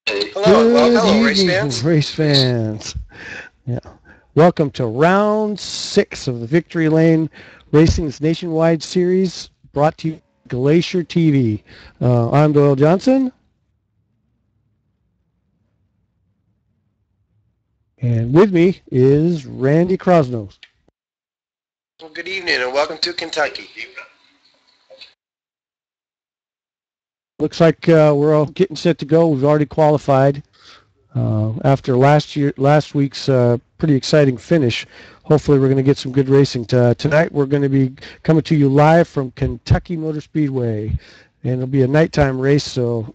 Hello, well, Good hello, race evening, fans. race fans. Yeah. Welcome to round 6 of the Victory Lane Racing's nationwide series brought to you by Glacier TV. I'm Doyle Johnson, and with me is Randy Krosnos. Well, good evening and welcome to Kentucky. Looks like we're all getting set to go. We've already qualified after last week's pretty exciting finish. Hopefully, we're going to get some good racing. Tonight, we're going to be coming to you live from Kentucky Motor Speedway, and it'll be a nighttime race, so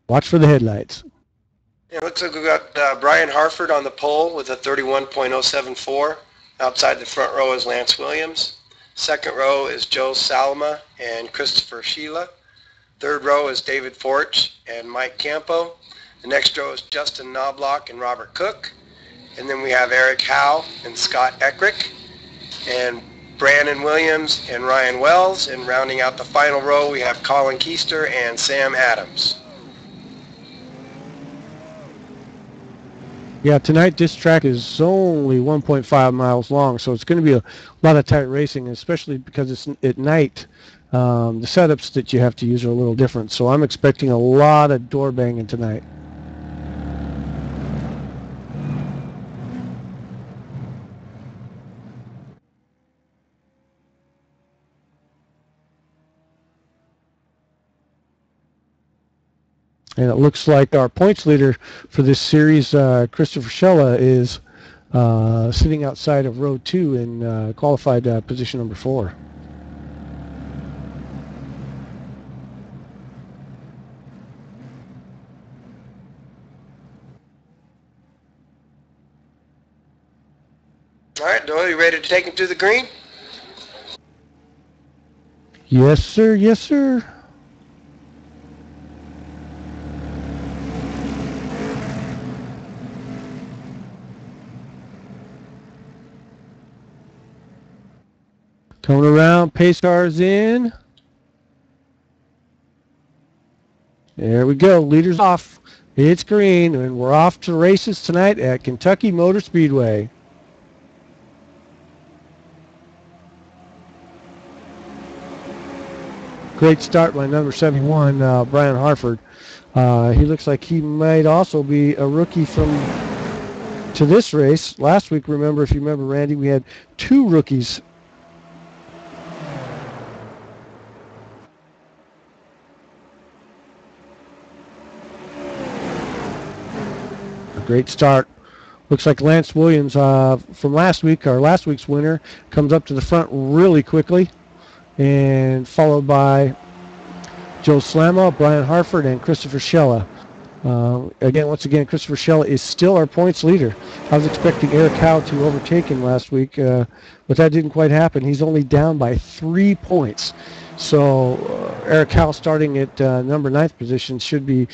watch for the headlights. Yeah, it looks like we've got Brian Harford on the pole with a 31.074. Outside the front row is Lance Williams. Second row is Joe Salma and Christopher Sheila. Third row is David Forch and Mike Campo. The next row is Justin Knobloch and Robert Cook. And then we have Eric Howe and Scott Eckrick and Brandon Williams and Ryan Wells. And rounding out the final row, we have Colin Keister and Sam Adams. Yeah, tonight this track is only 1.5 miles long, so it's going to be a lot of tight racing, especially because it's at night. The setups that you have to use are a little different, so I'm expecting a lot of door banging tonight. And it looks like our points leader for this series, Christopher Shella, is sitting outside of row 2 in qualified position number 4. All right, Doyle, you ready to take him to the green? Yes, sir. Yes, sir. Coming around, pace cars in. There we go. Leaders off. It's green, and we're off to races tonight at Kentucky Motor Speedway. Great start by number 71, Brian Harford. He looks like he might also be a rookie to this race. Last week, if you remember, Randy, we had 2 rookies. A great start. Looks like Lance Williams from last week's winner, comes up to the front really quickly, and followed by Joe Slamo, Brian Harford, and Christopher Shella. Once again, Christopher Shella is still our points leader. I was expecting Eric Howe to overtake him last week, but that didn't quite happen. He's only down by 3 points. So Eric Howe starting at number 9th position should be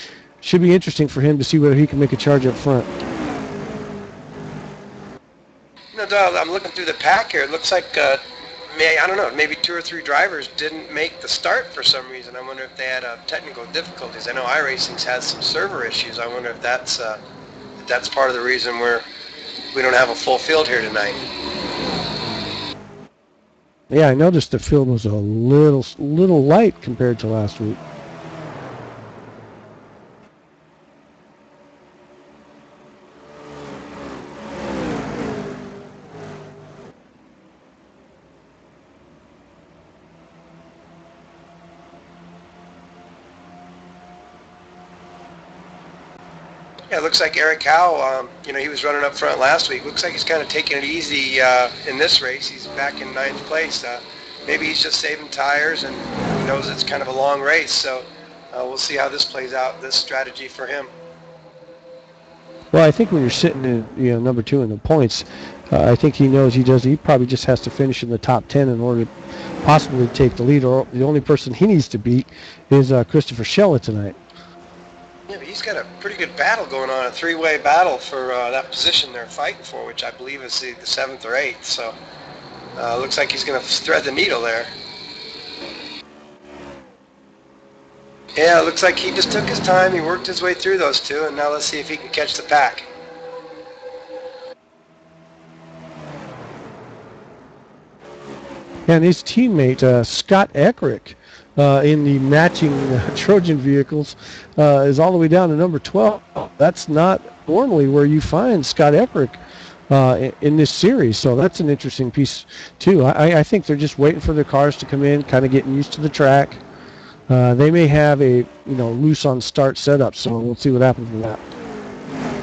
interesting for him to see whether he can make a charge up front. No, Doyle, I'm looking through the pack here. It looks like, I don't know, maybe 2 or 3 drivers didn't make the start for some reason. I wonder if they had technical difficulties. I know iRacing's has some server issues. I wonder if that's part of the reason we don't have a full field here tonight. Yeah, I noticed the field was a little light compared to last week. Yeah, it looks like Eric Howe, he was running up front last week. Looks like he's kind of taking it easy in this race. He's back in 9th place. Maybe he's just saving tires, and he knows it's kind of a long race. So we'll see how this plays out, this strategy for him. Well, I think when you're sitting in number 2 in the points, I think he knows he probably just has to finish in the top 10 in order to possibly take the lead. Or the only person he needs to beat is Christopher Shella tonight. Yeah, but he's got a pretty good battle going on, a 3-way battle for that position they're fighting for, which I believe is the 7th or 8th. So looks like he's going to thread the needle there. Yeah, it looks like he just took his time. He worked his way through those two, and now let's see if he can catch the pack. And his teammate, Scott Eckrick, in the matching Trojan vehicles, is all the way down to number 12. That's not normally where you find Scott Eckrick in this series, so that's an interesting piece too. I think they're just waiting for their cars to come in, kind of getting used to the track. They may have a loose on start setup, so we'll see what happens with that.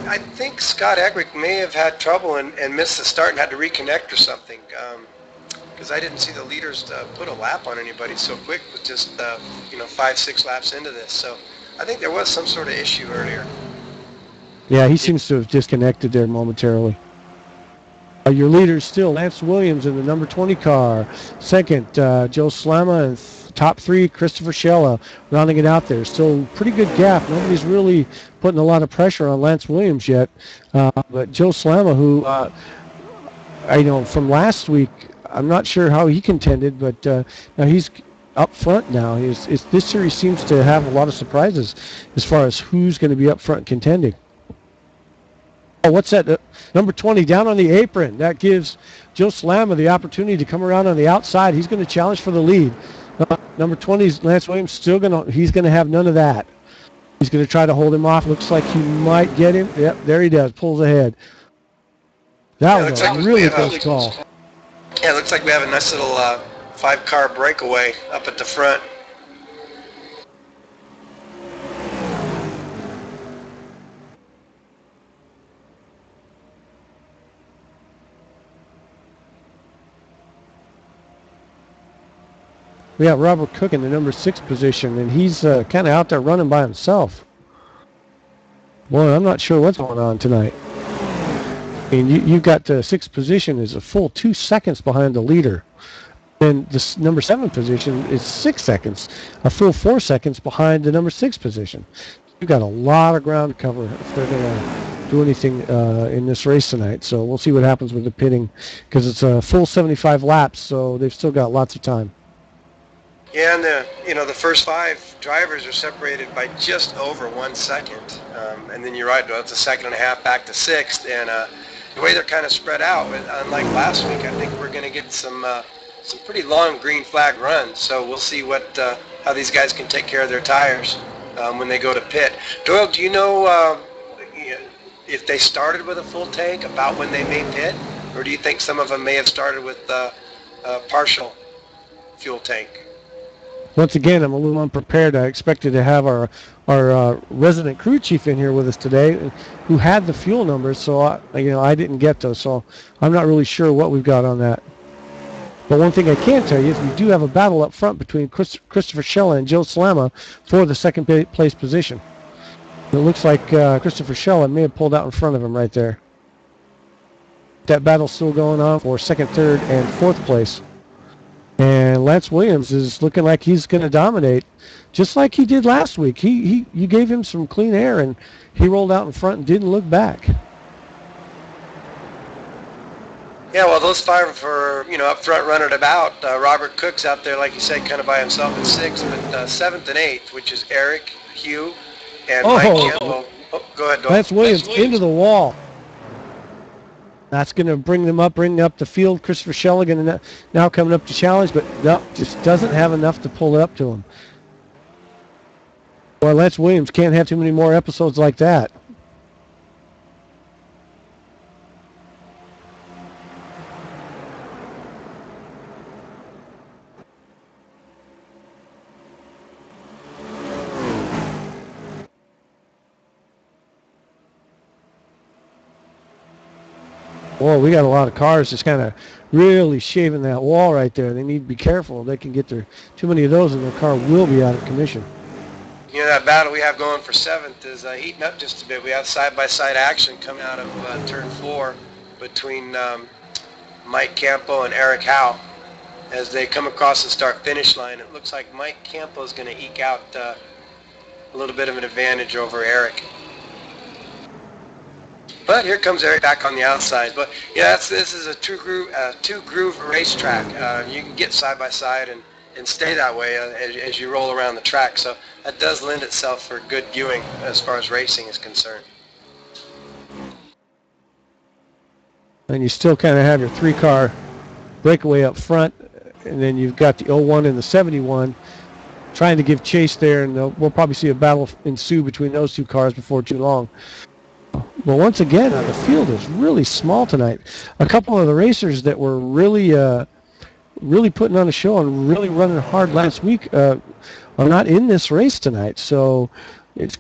I think Scott Eckrick may have had trouble and missed the start and had to reconnect or something. Because I didn't see the leaders put a lap on anybody so quick with just 5-6 laps into this. So I think there was some sort of issue earlier. Yeah, he seems to have disconnected there momentarily. Your leaders still Lance Williams in the number 20 car. Second, Joe Slama, and top 3, Christopher Schella, rounding it out there. Still pretty good gap. Nobody's really putting a lot of pressure on Lance Williams yet. But Joe Slama, who I know from last week, I'm not sure how he contended, but now he's up front now. This series seems to have a lot of surprises as far as who's going to be up front contending. Oh, what's that? Number 20 down on the apron. That gives Joe Slama the opportunity to come around on the outside. He's going to challenge for the lead. Number 20's Lance Williams he's going to have none of that. He's going to try to hold him off. Looks like he might get him. Yep, there he does. Pulls ahead. That was a really close call. Yeah, it looks like we have a nice little 5-car breakaway up at the front. We got Robert Cook in the number 6 position, and he's kind of out there running by himself. Boy, I'm not sure what's going on tonight. I mean, you've got the 6th position is a full 2 seconds behind the leader. And the number 7 position is 6 seconds, a full 4 seconds behind the number 6 position. You've got a lot of ground to cover if they're going to do anything in this race tonight. So we'll see what happens with the pitting, because it's a full 75 laps, so they've still got lots of time. Yeah, and the first 5 drivers are separated by just over 1 second, and then you're right, it's a second and a half back to 6th, and the way they're kind of spread out, unlike last week, I think we're going to get some pretty long green flag runs. So we'll see how these guys can take care of their tires when they go to pit. Doyle, do you know if they started with a full tank about when they may pit, or do you think some of them may have started with a partial fuel tank? Once again, I'm a little unprepared. I expected to have our resident crew chief in here with us today, who had the fuel numbers. So I didn't get those. So I'm not really sure what we've got on that. But one thing I can tell you is we do have a battle up front between Christopher Schella and Joe Slama for the second place position. It looks like Christopher Schella may have pulled out in front of him right there. That battle's still going on for second, third, and fourth place. And Lance Williams is looking like he's going to dominate, just like he did last week. You gave him some clean air, and he rolled out in front and didn't look back. Yeah, well, those 5 are, up front running about. Robert Cook's out there, like you said, kind of by himself at 6th, but 7th and 8th, which is Eric, Hugh, and Mike Campbell. Oh, go ahead, Doyle. Lance Williams into the wall. That's going to bring up the field. Christopher Schella going to now coming up to challenge, but no, just doesn't have enough to pull it up to him. Boy, Lance Williams can't have too many more episodes like that. Boy, we got a lot of cars just kind of really shaving that wall right there. They need to be careful. They can get too many of those, and their car will be out of commission. That battle we have going for 7th is heating up just a bit. We have side-by-side action coming out of turn 4 between Mike Campo and Eric Howe as they come across the start-finish line. It looks like Mike Campo is going to eke out a little bit of an advantage over Eric. But here comes Eric back on the outside. But yeah, this is a two groove racetrack. You can get side by side and and stay that way as you roll around the track. So that does lend itself for good viewing as far as racing is concerned. And you still kind of have your 3-car breakaway up front, and then you've got the 01 and the 71 trying to give chase there, and we'll probably see a battle ensue between those 2 cars before too long. But once again, the field is really small tonight. A couple of the racers that were really putting on a show and really running hard last week are not in this race tonight. So it's...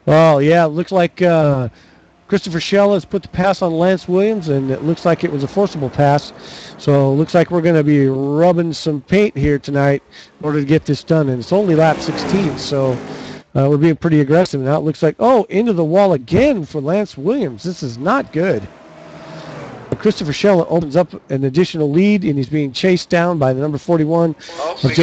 Well, yeah, it looks like Christopher Schell has put the pass on Lance Williams, and it looks like it was a forcible pass. So it looks like we're going to be rubbing some paint here tonight in order to get this done. And it's only lap 16, so we're being pretty aggressive. Now it looks like, into the wall again for Lance Williams. This is not good. Christopher Schell opens up an additional lead, and he's being chased down by the number 41. Sorry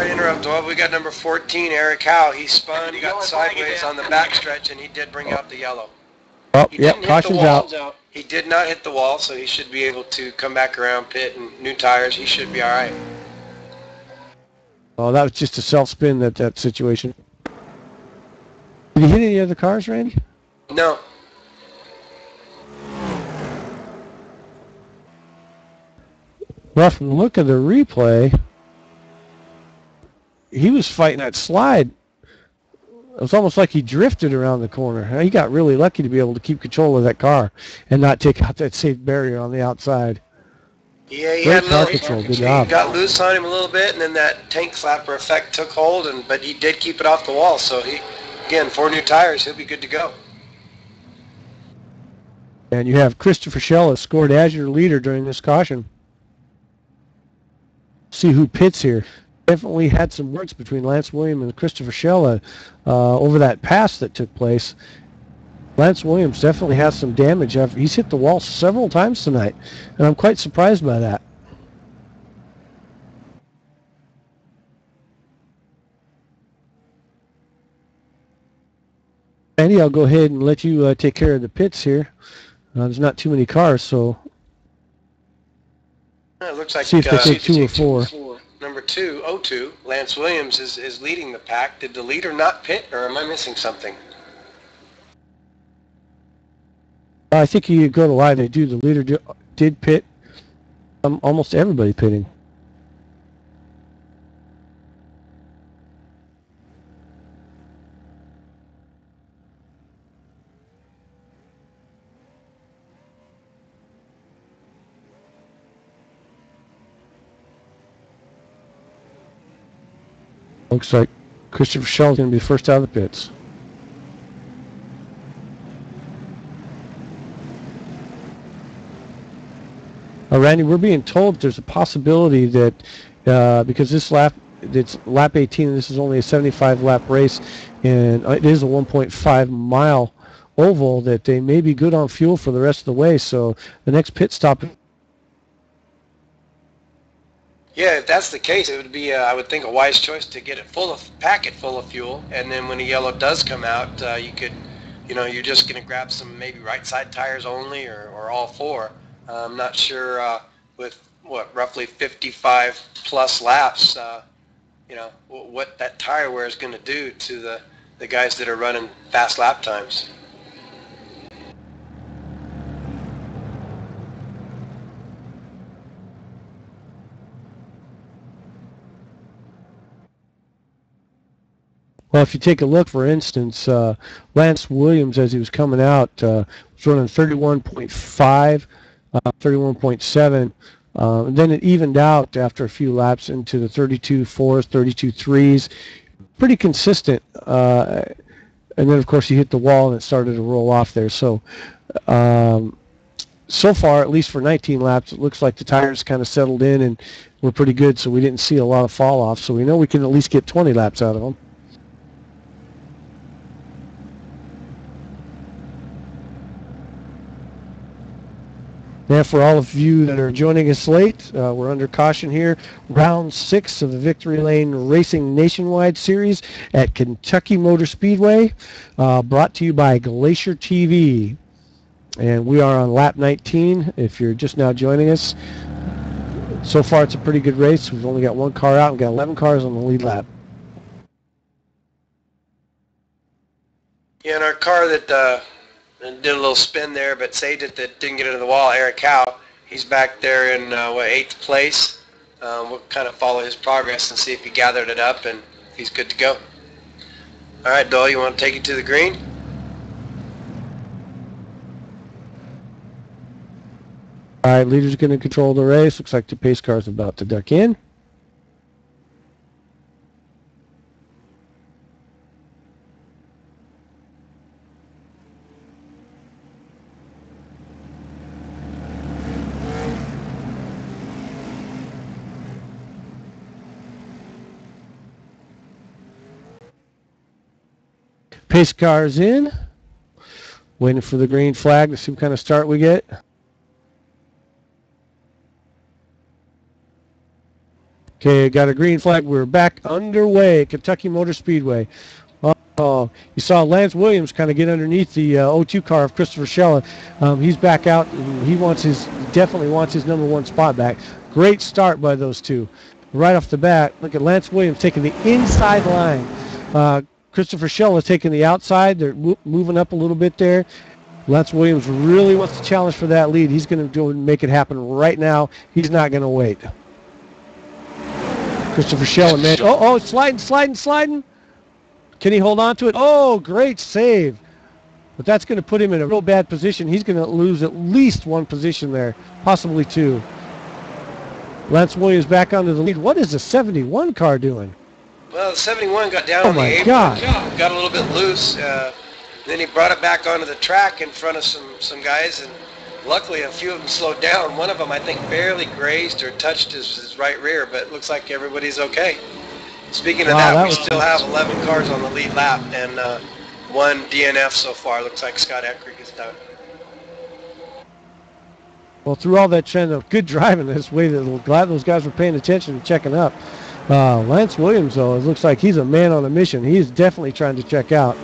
to interrupt. Well, we got number 14, Eric Howe. He spun, he got sideways on the backstretch, and he did bring out the yellow. Caution's out. He did not hit the wall, so he should be able to come back around pit and new tires. He should be all right. Oh, that was just a self-spin, that situation. Did he hit any other cars, Randy? No. Well, from the look of the replay, he was fighting that slide. It was almost like he drifted around the corner. He got really lucky to be able to keep control of that car and not take out that safe barrier on the outside. Yeah, he had a little control. Good job. He got loose on him a little bit, and then that tank flapper effect took hold, but he did keep it off the wall. So again, 4 new tires, he'll be good to go. And you have Christopher Schell has scored as your leader during this caution. See who pits here. Definitely had some words between Lance Williams and Christopher Schell over that pass that took place. Lance Williams definitely has some damage. He's hit the wall several times tonight, and I'm quite surprised by that. Andy, I'll go ahead and let you take care of the pits here. There's not too many cars, so it looks like see if they take 2 or 4. Number 202, Lance Williams is leading the pack. Did the leader not pit, or am I missing something? I think you go to lie. They do. The leader did pit. Almost everybody pitting. Looks like Christopher Schell is going to be first out of the pits. Randy, we're being told there's a possibility that because this lap, it's lap 18, and this is only a 75-lap race, and it is a 1.5 mile oval, that they may be good on fuel for the rest of the way. So the next pit stop. Yeah, if that's the case, it would be, I would think, a wise choice to get it pack it full of fuel, and then when the yellow does come out, you could, you're just going to grab some maybe right side tires only, or all 4. I'm not sure with roughly 55 plus laps, what that tire wear is going to do to the guys that are running fast lap times. Well, if you take a look, for instance, Lance Williams, as he was coming out, was running 31.5, 31.7. Then it evened out after a few laps into the 32.4s, 32.3s. Pretty consistent. And then, of course, he hit the wall and it started to roll off there. So, so far, at least for 19 laps, it looks like the tires kind of settled in and were pretty good. So we didn't see a lot of fall off. So we know we can at least get 20 laps out of them. And for all of you that are joining us late, we're under caution here. Round 6 of the Victory Lane Racing Nationwide Series at Kentucky Motor Speedway, brought to you by Glacier TV. And we are on lap 19 if you're just now joining us. So far, it's a pretty good race. We've only got one car out and got 11 cars on the lead lap. Yeah, and our car that did a little spin there but saved it, that didn't get into the wall, Eric Howe, he's back there in 8th place. We'll kind of follow his progress and see if he gathered it up and he's good to go. All right, Doyle, you want to take it to the green? All right, leader's going to control the race. Looks like the pace car is about to duck in. Pace car's in. Waiting for the green flag to see what kind of start we get. Okay, got a green flag. We're back underway at Kentucky Motor Speedway. You saw Lance Williams kind of get underneath the 02 car of Christopher Schella. He's back out, and he definitely wants his number 1 spot back. Great start by those two. Right off the bat, look at Lance Williams taking the inside line. Christopher Schella taking the outside. They're moving up a little bit there. Lance Williams really wants to challenge for that lead. He's going to go and make it happen right now. He's not going to wait. Christopher Schella, man. Oh, sliding. Can he hold on to it? Oh, great save. But that's going to put him in a real bad position. He's going to lose at least 1 position there, possibly 2. Lance Williams back onto the lead. What is the 71 car doing? Well, the 71 got down on the apron. God. Got a little bit loose. Then he brought it back onto the track in front of some guys, and luckily a few of them slowed down. One of them, I think, barely grazed or touched his right rear, but it looks like everybody's okay. Speaking of that, we still have 11 cars on the lead lap and 1 DNF so far. Looks like Scott Eckrick is done. Well, through all that trend of good driving this way, glad those guys were paying attention and checking up. Lance Williams, though, it looks like he's a man on a mission. He's definitely trying to check out.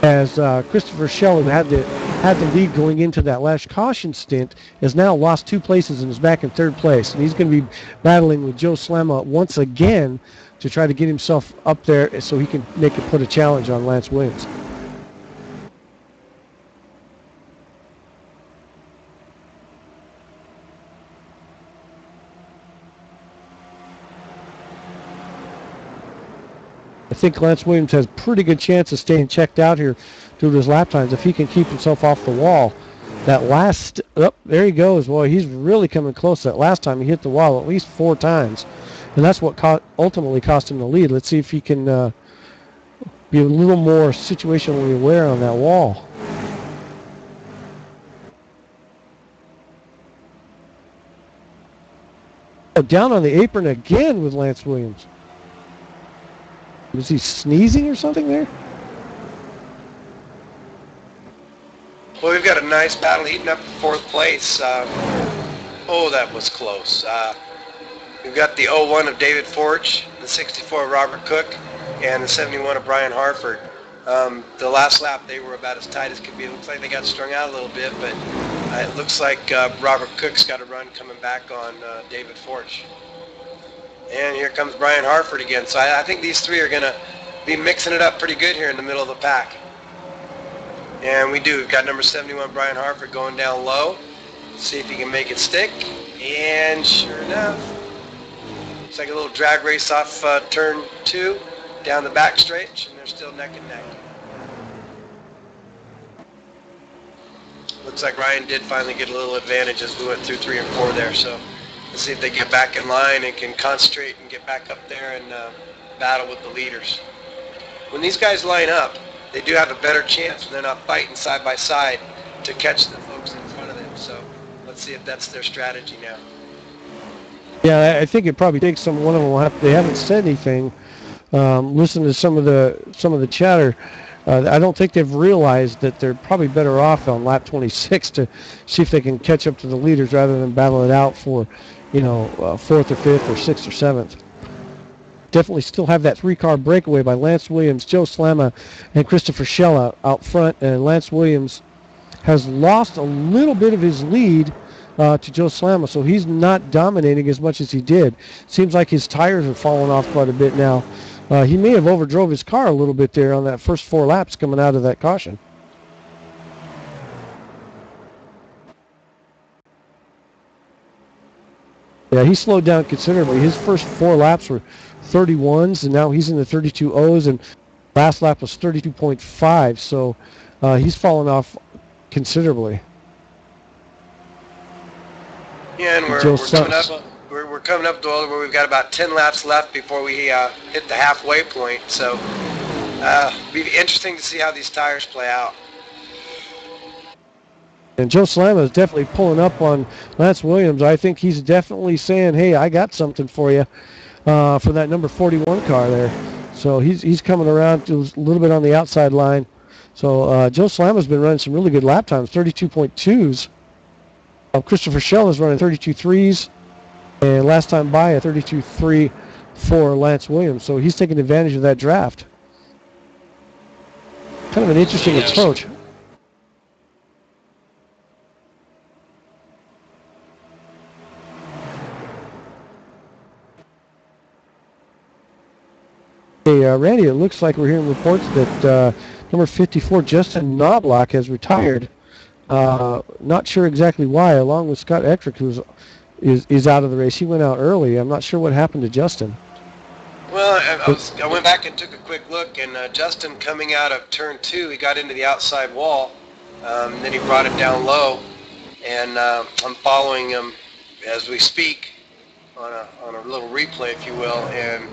As Christopher Schella had the lead going into that last caution stint, has now lost 2 places and is back in 3rd place. And he's going to be battling with Joe Slamma once again to try to get himself up there so he can put a challenge on Lance Williams. I think Lance Williams has pretty good chance of staying checked out here through his lap times if he can keep himself off the wall. That last, there he goes. Boy, he's really coming close. That last time he hit the wall at least 4 times. And that's what ultimately cost him the lead. Let's see if he can be a little more situationally aware on that wall. Oh, down on the apron again with Lance Williams. Was he sneezing or something there? Well, we've got a nice battle heating up for 4th place. Oh, that was close. We've got the 01 of David Forge, the 64 of Robert Cook, and the 71 of Brian Harford. The last lap, they were about as tight as could be. It looks like they got strung out a little bit, but it looks like Robert Cook's got a run coming back on David Forge. And here comes Brian Harford again. So I think these 3 are going to be mixing it up pretty good here in the middle of the pack. And we do. We've got number 71, Brian Harford, going down low. See if he can make it stick. And sure enough, it's like a little drag race off turn 2 down the back stretch, and they're still neck and neck. Looks like Ryan did finally get a little advantage as we went through 3 and 4 there. So let's see if they get back in line and can concentrate and get back up there and battle with the leaders. When these guys line up, they do have a better chance when they're not fighting side by side to catch the folks in front of them. So let's see if that's their strategy now. Yeah, I think it probably takes one of them. They haven't said anything. Listen to some of the chatter. I don't think they've realized that they're probably better off on lap 26 to see if they can catch up to the leaders rather than battle it out for, fourth or fifth or sixth or seventh. Definitely still have that three-car breakaway by Lance Williams, Joe Slama, and Christopher Schella out front. And Lance Williams has lost a little bit of his lead to Joe Slama, so he's not dominating as much as he did. Seems like his tires are falling off quite a bit now. He may have overdrove his car a little bit there on that first 4 laps coming out of that caution. Yeah, he slowed down considerably. His first 4 laps were 31s, and now he's in the 32.0s, and last lap was 32.5, so he's fallen off considerably. Yeah, and we're coming up to where we've got about 10 laps left before we hit the halfway point. So it'll be interesting to see how these tires play out. And Joe Slama is definitely pulling up on Lance Williams. I think he's definitely saying, hey, I got something for you for that number 41 car there. So he's coming around to a little bit on the outside line. So Joe Slama's been running some really good lap times, 32.2s. Christopher Schell is running 32.3s. And last time by, a 32.3 for Lance Williams. So he's taking advantage of that draft. Kind of an interesting approach. Hey, Randy, it looks like we're hearing reports that number 54, Justin Knobloch, has retired. Not sure exactly why, along with Scott Eckrick, who is out of the race. He went out early. I'm not sure what happened to Justin. Well, I went back and took a quick look, and Justin coming out of turn 2, he got into the outside wall, then he brought it down low, and I'm following him as we speak on a little replay, if you will, and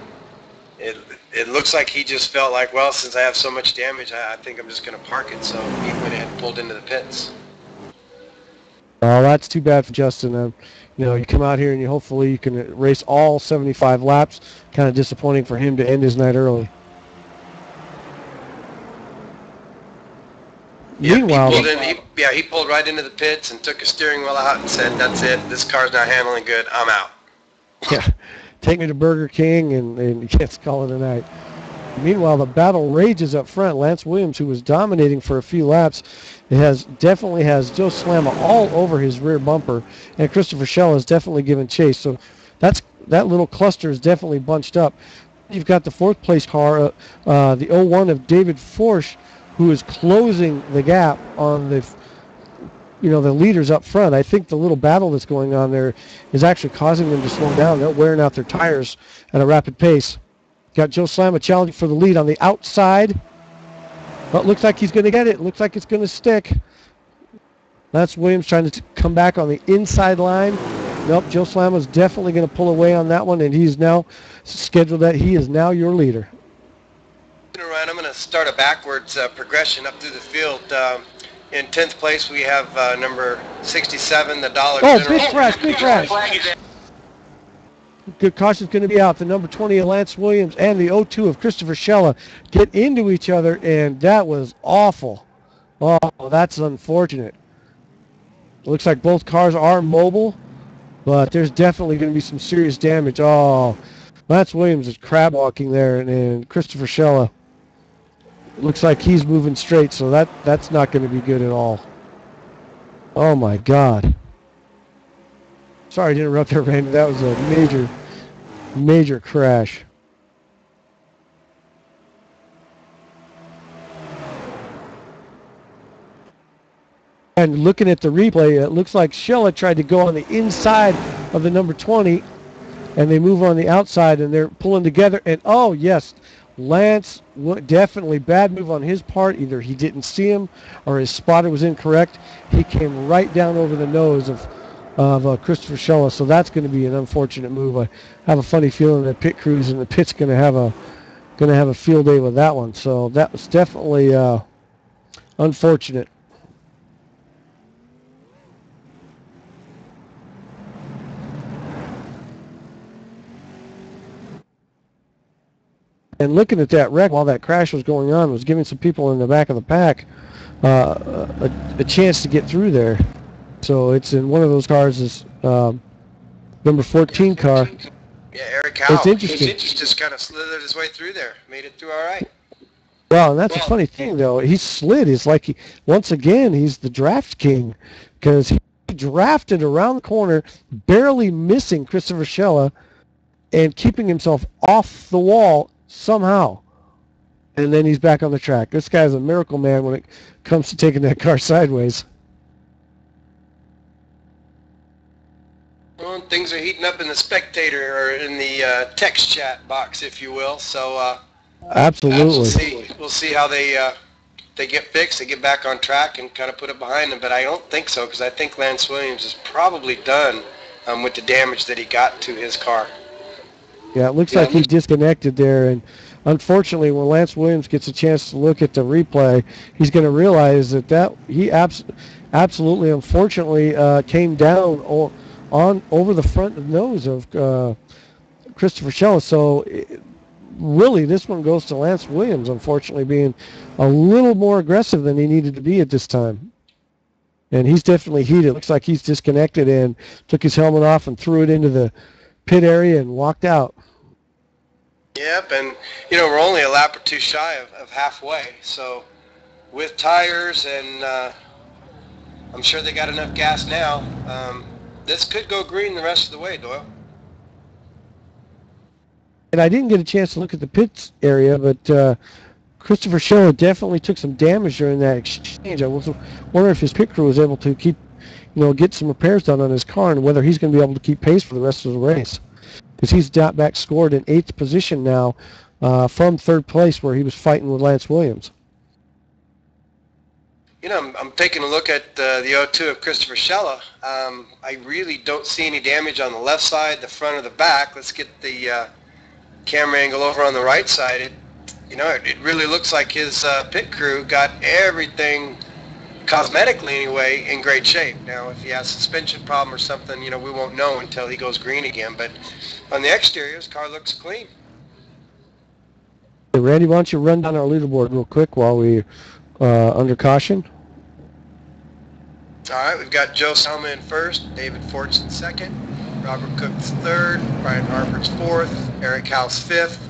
it looks like he just felt like, well, since I have so much damage, I think I'm just going to park it, so he went ahead and pulled into the pits. Oh, that's too bad for Justin. You come out here and hopefully you can race all 75 laps. Kind of disappointing for him to end his night early. Meanwhile, he pulled right into the pits and took his steering wheel out and said, "That's it. This car's not handling good. I'm out." Yeah, take me to Burger King and let's call it a night. Meanwhile, the battle rages up front. Lance Williams, who was dominating for a few laps, definitely has Joe Slama all over his rear bumper, and Christopher Schell has definitely given chase. So that little cluster is definitely bunched up. You've got the 4th place car, the 01 of David Forsch, who is closing the gap on the leaders up front. I think the little battle that's going on there is actually causing them to slow down. They're wearing out their tires at a rapid pace. Got Joe Slama challenging for the lead on the outside. Well, it looks like he's going to get it. Looks like it's going to stick. Lance Williams trying to come back on the inside line. Nope, Joe Slama's definitely going to pull away on that one, and he's now scheduled that he is now your leader. I'm going to start a backwards progression up through the field. In 10th place, we have number 67, the Dollar General. Oh, big crash. Good caution's going to be out. The number 20 of Lance Williams and the 02 of Christopher Schella get into each other, and that was awful. Oh, that's unfortunate. Looks like both cars are mobile, but there's definitely going to be some serious damage. Oh, Lance Williams is crab walking there, and Christopher Schella looks like he's moving straight, so that's not going to be good at all. Oh my God. Sorry to interrupt there, Randy. That was a major crash. And looking at the replay, it looks like Schella tried to go on the inside of the number 20, and they move on the outside, and they're pulling together. And oh yes, Lance, definitely bad move on his part. Either he didn't see him or his spotter was incorrect. He came right down over the nose of Christopher Schella, so that's going to be an unfortunate move. I have a funny feeling that pit crews in the pit's going to have a field day with that one. So that was definitely unfortunate. And looking at that wreck while that crash was going on was giving some people in the back of the pack a chance to get through there. So it's in one of those cars, is number 14 car. Yeah, Eric Howe. It's interesting. He just kind of slithered his way through there. Made it through all right. Well, and that's a funny thing, though. He slid. It's like, once again, he's the draft king, because he drafted around the corner, barely missing Christopher Schella and keeping himself off the wall somehow. And then he's back on the track. This guy's a miracle man when it comes to taking that car sideways. Well, things are heating up in the spectator, or in the text chat box, if you will. So Absolutely. we'll see how they get fixed. They get back on track and kind of put it behind them. But I don't think so, because I think Lance Williams is probably done with the damage that he got to his car. Yeah, it looks like he disconnected there, and unfortunately, when Lance Williams gets a chance to look at the replay, he's going to realize that he absolutely, unfortunately, came down over the front nose of Christopher Schella. So really, this one goes to Lance Williams, unfortunately, being a little more aggressive than he needed to be at this time. And he's definitely heated. Looks like he's disconnected and took his helmet off and threw it into the pit area and walked out. Yep, and we're only a lap or two shy of halfway. So with tires, and I'm sure they got enough gas now, this could go green the rest of the way, Doyle. And I didn't get a chance to look at the pits area, but Christopher Schella definitely took some damage during that exchange. I was wondering if his pit crew was able to get some repairs done on his car, and whether he's going to be able to keep pace for the rest of the race. Because he's back scored in 8th position now from 3rd place, where he was fighting with Lance Williams. I'm taking a look at the O2 of Christopher Schella. I really don't see any damage on the left side, the front, or the back. Let's get the camera angle over on the right side. It really looks like his pit crew got everything, cosmetically anyway, in great shape. Now, if he has a suspension problem or something, we won't know until he goes green again. But on the exterior, his car looks clean. Hey, Randy, why don't you run down our leaderboard real quick while we under caution? All right, we've got Joe Salma in first, David Fortson in second, Robert Cook's third, Brian Harford's fourth, Eric House fifth,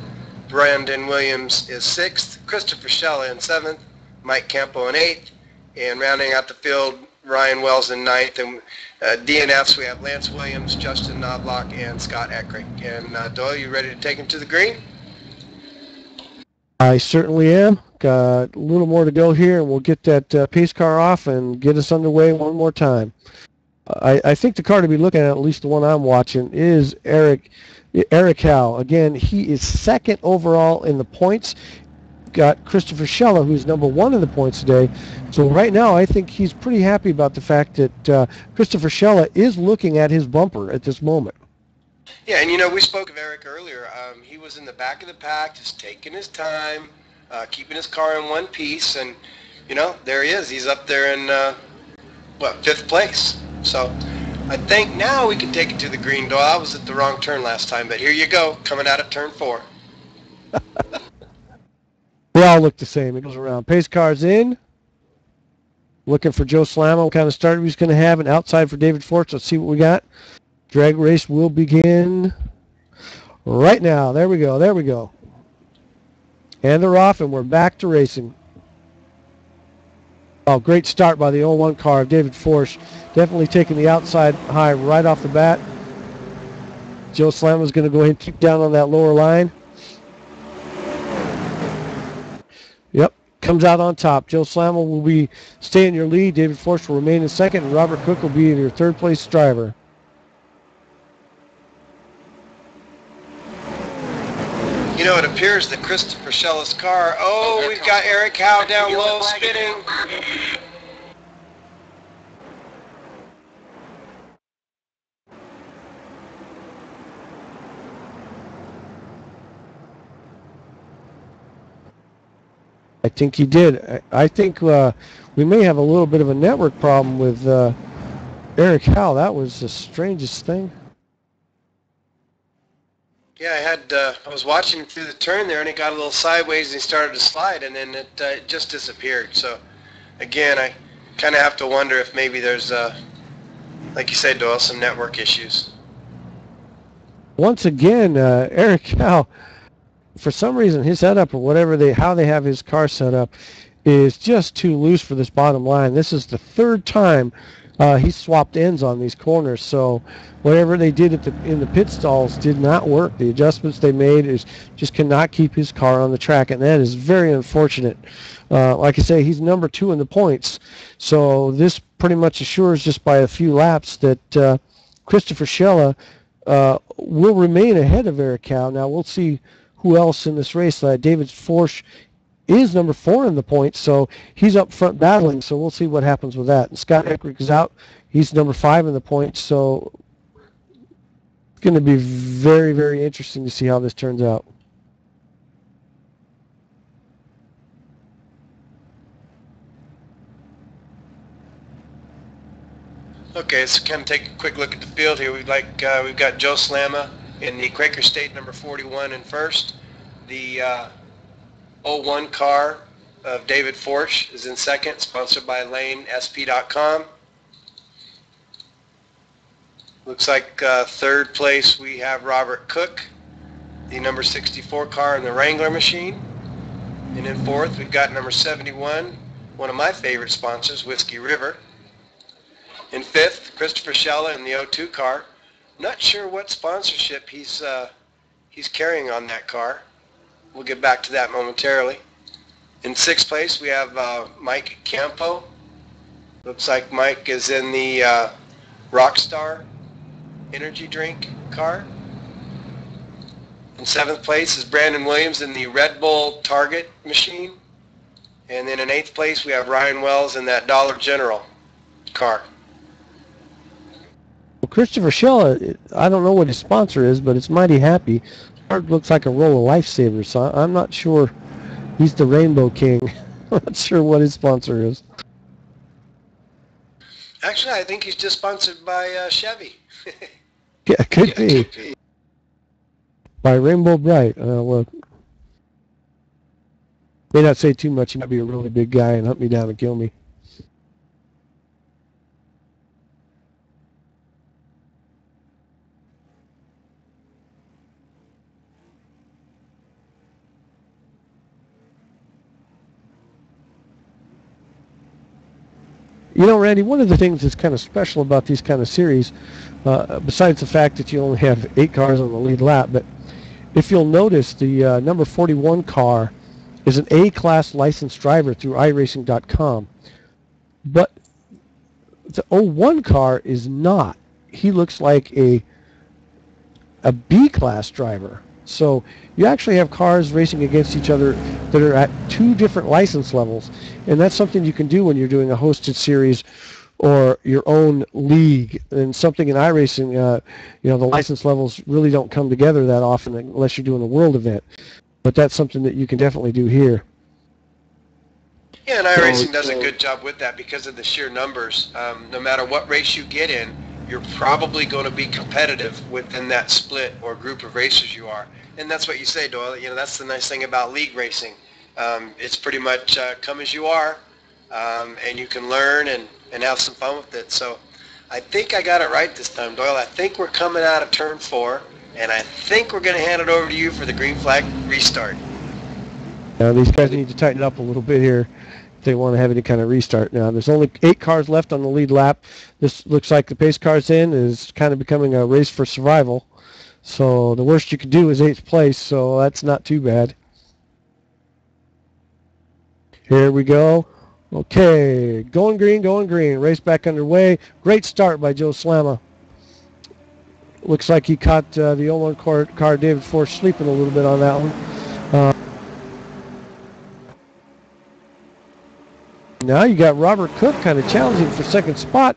Brandon Williams is sixth, Christopher Schella in seventh, Mike Campo in eighth, and rounding out the field, Ryan Wells in ninth. And DNFs, we have Lance Williams, Justin Knobloch, and Scott Eckrick. And Doyle, you ready to take him to the green? I certainly am. Got a little more to go here, and we'll get that pace car off and get us underway one more time. I think the car to be looking at least the one I'm watching, is Eric Howe. Again, he is second overall in the points. Got Christopher Schella, who's number one in the points today. So right now, I think he's pretty happy about the fact that Christopher Schella is looking at his bumper at this moment. Yeah, and we spoke of Eric earlier. He was in the back of the pack, just taking his time, keeping his car in one piece, and there he is. He's up there in 5th place. So I think now we can take it to the green, Doyle. I was at the wrong turn last time, but here you go, coming out of turn 4. They all look the same. It goes around. Pace car's in. Looking for Joe Slamo. What kind of start he's going to have, and outside for David Forts. Let's see what we got. Drag race will begin right now. There we go. There we go. And they're off, and we're back to racing. Oh, great start by the 01 car of David Force. Definitely taking the outside high right off the bat. Joe Slamo is going to go ahead and keep down on that lower line. Yep, comes out on top. Joe Slamo will be stay in your lead. David Force will remain in second, and Robert Cook will be your third place driver. It appears that Christopher Schella's car, we've got Eric Howe down low, spinning. I think he did. I think we may have a little bit of a network problem with Eric Howe. That was the strangest thing. Yeah, I was watching him through the turn there, and he got a little sideways, and he started to slide, and then it just disappeared. So, again, I kind of have to wonder if maybe there's, like you said, Doyle, some network issues. Once again, Eric Cow, for some reason, his setup or how they have his car set up is just too loose for this bottom line. This is the third time he swapped ends on these corners, so whatever they did in the pit stalls did not work. The adjustments they made just cannot keep his car on the track, and that is very unfortunate. Like I say, he's number 2 in the points, so this pretty much assures just by a few laps that Christopher Schella will remain ahead of Eric Cow. Now we'll see who else in this race. David Forsch is number 4 in the points, so he's up front battling, so we'll see what happens with that. And Scott Eckrick is out. He's number 5 in the points, so it's going to be very, very interesting to see how this turns out. Okay, let's kind of take a quick look at the field here. We've got Joe Slamma in the Quaker State number 41 in first. The 01 car of David Forsch is in second, sponsored by LaneSP.com. Looks like third place we have Robert Cook, the number 64 car in the Wrangler machine. And in fourth, we've got number 71, one of my favorite sponsors, Whiskey River. In fifth, Christopher Schella in the 02 car. Not sure what sponsorship he's carrying on that car. We'll get back to that momentarily. In sixth place, we have Mike Campo. Looks like Mike is in the Rockstar energy drink car. In seventh place is Brandon Williams in the Red Bull Target machine. And then in eighth place, we have Ryan Wells in that Dollar General car. Well, Christopher Schella, I don't know what his sponsor is, but it's mighty happy. It looks like a roll of Lifesavers, so I'm not sure. He's the Rainbow King. I'm not sure what his sponsor is. Actually, I think he's just sponsored by Chevy. Yeah, could be. By Rainbow Bright. Well, may not say too much. He might be a really big guy and hunt me down and kill me. You know, Randy, one of the things that's kind of special about these kind of series, besides the fact that you only have 8 cars on the lead lap, but if you'll notice, the number 41 car is an A-class licensed driver through iRacing.com, but the 01 car is not. He looks like a B-class driver. So you actually have cars racing against each other that are at 2 different license levels, and that's something you can do when you're doing a hosted series or your own league. And something in iRacing, the license levels really don't come together that often unless you're doing a world event. But that's something that you can definitely do here. Yeah, and iRacing does a good job with that because of the sheer numbers. No matter what race you get in, you're probably going to be competitive within that split or group of racers you are. And that's what you say, Doyle. That's the nice thing about league racing. It's pretty much come as you are, and you can learn and have some fun with it. So I think I got it right this time, Doyle. I think we're coming out of turn 4, and I think we're going to hand it over to you for the green flag restart. Now these guys need to tighten up a little bit here if they want to have any kind of restart. Now there's only 8 cars left on the lead lap. This looks like the pace car's in is kind of becoming a race for survival. So the worst you could do is 8th place, so that's not too bad. Here we go. Okay, going green, going green. Race back underway. Great start by Joe Slamma. Looks like he caught the 01 car David Forsch sleeping a little bit on that one. Now you got Robert Cook kind of challenging for second spot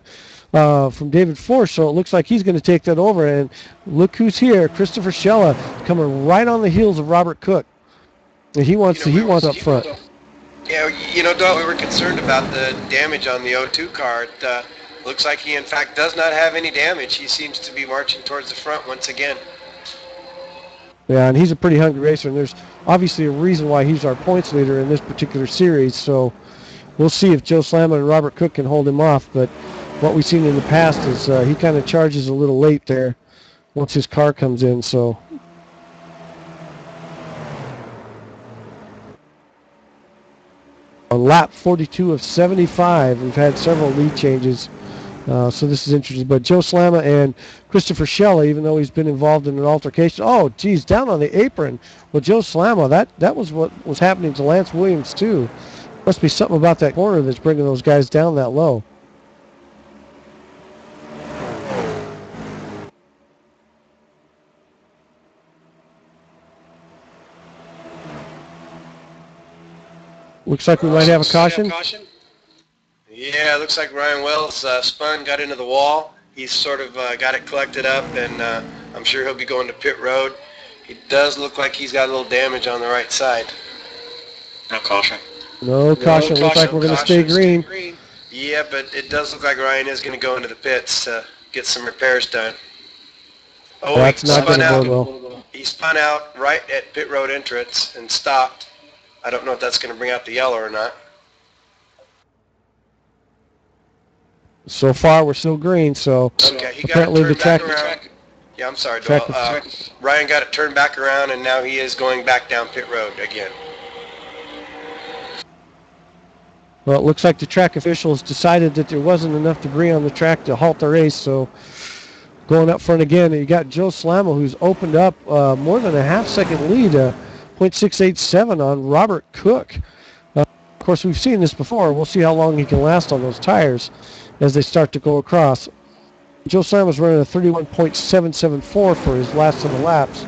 from David Forsch, so it looks like he's going to take that over. And look who's here, Christopher Schella, coming right on the heels of Robert Cook. And he wants up front. Yeah, Doyle, we were concerned about the damage on the 02 car. It looks like he, in fact, does not have any damage. He seems to be marching towards the front once again. Yeah, and he's a pretty hungry racer, and there's obviously a reason why he's our points leader in this particular series. So we'll see if Joe Slamma and Robert Cook can hold him off. But what we've seen in the past is he kind of charges a little late there once his car comes in. So on lap 42 of 75, we've had several lead changes. So this is interesting. But Joe Slamma and Christopher Schella, even though he's been involved in an altercation, oh, geez, down on the apron. Well, Joe Slamma, that was what was happening to Lance Williams, too. Must be something about that corner that's bringing those guys down that low. Looks like we might have a caution. Yeah, it looks like Ryan Wells spun, got into the wall. He's sort of got it collected up, and I'm sure he'll be going to pit road. He does look like he's got a little damage on the right side. No caution. No caution. Looks like we're going to stay green. Yeah, but it does look like Ryan is going to go into the pits to get some repairs done. Oh, that's not going to bode well. He spun out right at pit road entrance and stopped. I don't know if that's going to bring out the yellow or not. So far, we're still green, so okay, he got apparently it turned the back around. Yeah, I'm sorry, Doyle. Ryan got it turned back around, and now he is going back down pit road again. Well, it looks like the track officials decided that there wasn't enough debris on the track to halt the race, so going up front again, you got Joe Slammo, who's opened up more than a half-second lead, 0.687 on Robert Cook. Of course, we've seen this before. We'll see how long he can last on those tires as they start to go across. Joe Slammo's running a 31.774 for his last 7 laps.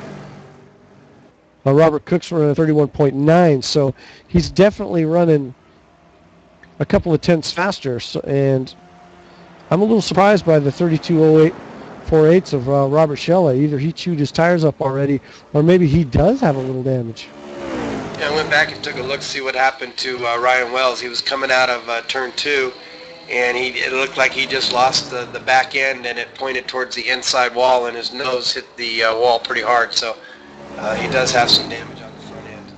Robert Cook's running a 31.9, so he's definitely running a couple of tenths faster. So, and I'm a little surprised by the 32.08 of Robert Schella. Either he chewed his tires up already, or maybe he does have a little damage. Yeah, I went back and took a look to see what happened to Ryan Wells. He was coming out of turn 2, and it looked like he just lost the back end, and it pointed towards the inside wall, and his nose hit the wall pretty hard. So he does have some damage on the front end.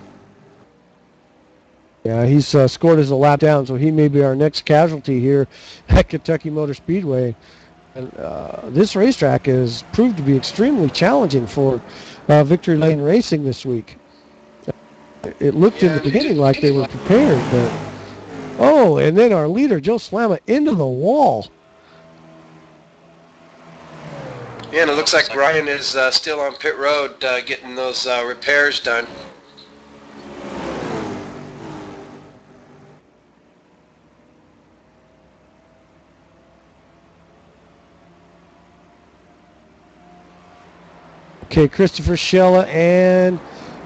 Yeah, he's scored as a lap down, so he may be our next casualty here at Kentucky Motor Speedway. And this racetrack has proved to be extremely challenging for Victory Lane Racing this week. It looked in the beginning like they were prepared, but oh, and then our leader, Joe Slamma, into the wall. Yeah, and it looks like Ryan is still on pit road getting those repairs done. Okay, Christopher Schella and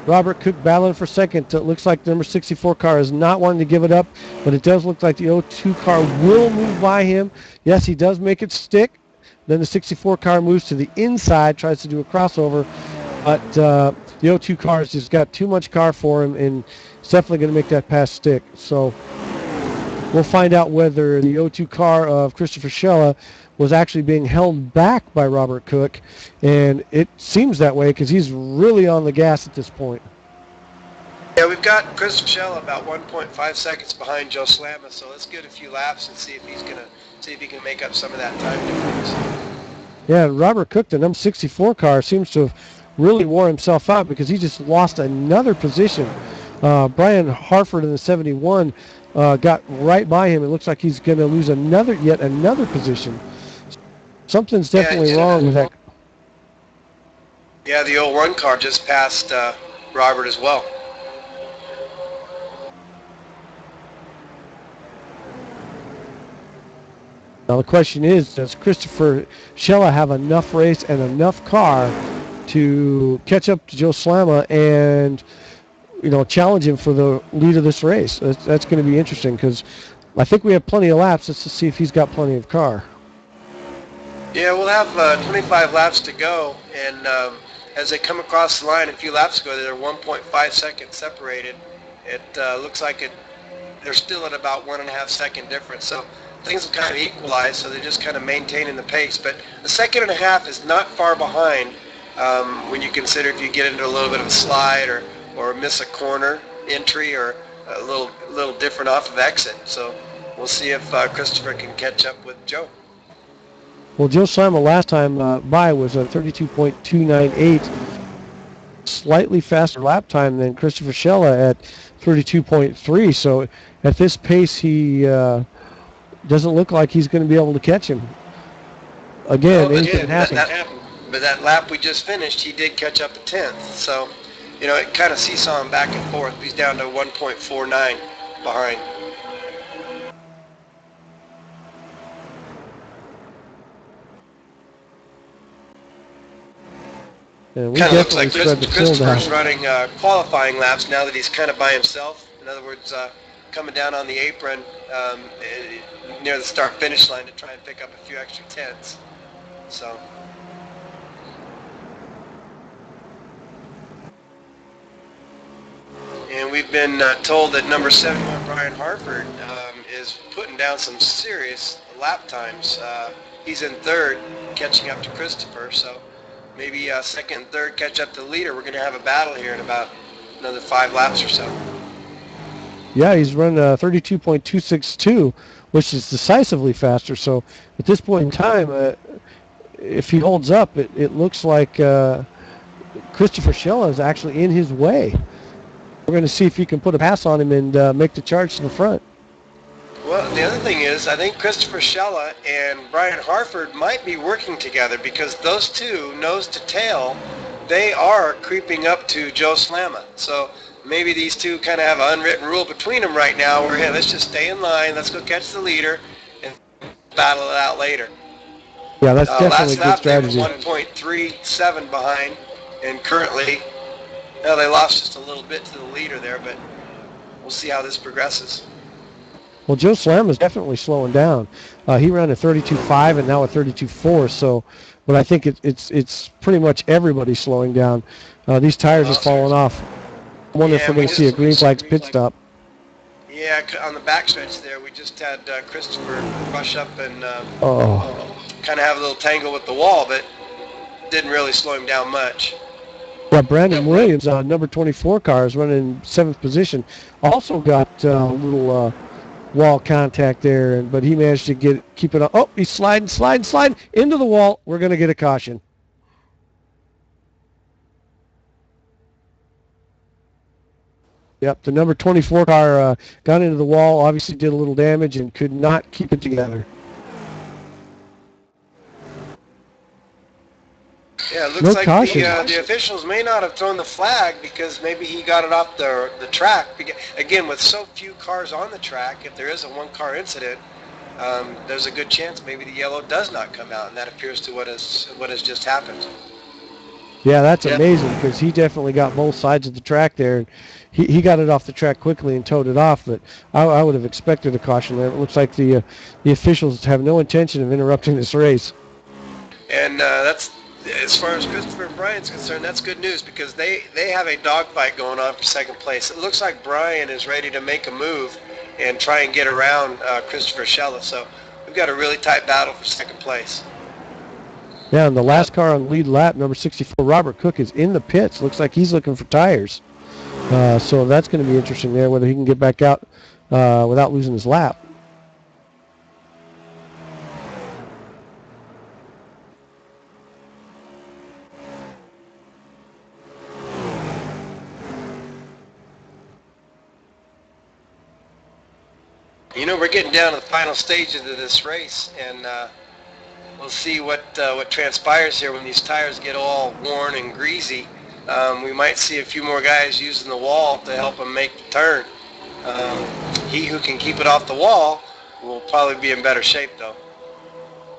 Robert Cook battling for second. It looks like the number 64 car is not wanting to give it up, but it does look like the 02 car will move by him. Yes, he does make it stick. Then the 64 car moves to the inside, tries to do a crossover, but the 02 car has just got too much car for him, and it's definitely going to make that pass stick. So we'll find out whether the 02 car of Christopher Schella was actually being held back by Robert Cook, and it seems that way because he's really on the gas at this point. Yeah, we've got Christopher Schella about 1.5 seconds behind Joe Slamma, so let's get a few laps and see if he can make up some of that time difference. Yeah, Robert Cook, the number 64 car, seems to have really wore himself out because he just lost another position. Brian Harford in the 71 got right by him. It looks like he's going to lose yet another position. Something's definitely wrong with that. Yeah, the 01 car just passed Robert as well. Now the question is, does Christopher Schella have enough race and enough car to catch up to Joe Slamma and, challenge him for the lead of this race? That's going to be interesting because I think we have plenty of laps. Let's just see if he's got plenty of car. Yeah, we'll have 25 laps to go, and as they come across the line a few laps ago, they're 1.5 seconds separated. It looks like they're still at about 1.5 second difference, so things have kind of equalized, so they're just kind of maintaining the pace. But a second and a half is not far behind when you consider if you get into a little bit of a slide or miss a corner entry or a little different off of exit. So we'll see if Christopher can catch up with Joe. Well, Joe Simon last time by was a 32.298, slightly faster lap time than Christopher Schella at 32.3. So at this pace, he doesn't look like he's going to be able to catch him. Again, anything can happen. But that lap we just finished, he did catch up a 10th. So, it kind of seesawing back and forth. He's down to 1.49 behind. And kind of looks like Christopher's running qualifying laps now that he's kind of by himself. In other words, coming down on the apron near the start-finish line to try and pick up a few extra tenths. So. And we've been told that number 71, Brian Harford, is putting down some serious lap times. He's in third, catching up to Christopher. So maybe second and third catch up to the leader. We're going to have a battle here in about another 5 laps or so. Yeah, he's run 32.262, which is decisively faster. So at this point in time, if he holds up, it looks like Christopher Schella is actually in his way. We're going to see if he can put a pass on him and make the charge to the front. Well, the other thing is, I think Christopher Schella and Brian Harford might be working together because those two, nose to tail, they are creeping up to Joe Slama. So maybe these two kind of have an unwritten rule between them right now where, hey, let's just stay in line, let's go catch the leader, and battle it out later. Yeah, that's definitely a good strategy. Last lap, they were 1.37 behind, and currently, they lost just a little bit to the leader there, but we'll see how this progresses. Well, Joe Slam is definitely slowing down. He ran a 32.5 and now a 32.4. So, but I think it's pretty much everybody slowing down. These tires are falling off. I wonder if we're going to see a green flags pit stop. Yeah, on the backstretch there, we just had Christopher rush up and kind of have a little tangle with the wall, but didn't really slow him down much. Yeah, Brandon Williams, number 24 car, is running in 7th position. Also got a little wall contact there, but he managed to keep it on. Oh, he's sliding into the wall. We're going to get a caution. Yep, the number 24 car got into the wall, obviously did a little damage and could not keep it together. Yeah, it looks like the officials may not have thrown the flag because maybe he got it off the track. Again, with so few cars on the track, if there is a one-car incident, there's a good chance maybe the yellow does not come out, and that appears to what has just happened. Yeah, that's amazing because he definitely got both sides of the track there. And he got it off the track quickly and towed it off, but I would have expected a caution there. It looks like the officials have no intention of interrupting this race. And that's, as far as Christopher and Brian's concerned, that's good news because they have a dogfight going on for second place. It looks like Brian is ready to make a move and try and get around Christopher Schella. So we've got a really tight battle for second place. Yeah, and the last car on the lead lap, number 64, Robert Cook, is in the pits. Looks like he's looking for tires. So that's going to be interesting there, whether he can get back out without losing his lap. We're getting down to the final stages of this race, and we'll see what transpires here when these tires get all worn and greasy. We might see a few more guys using the wall to help them make the turn. He who can keep it off the wall will probably be in better shape, though.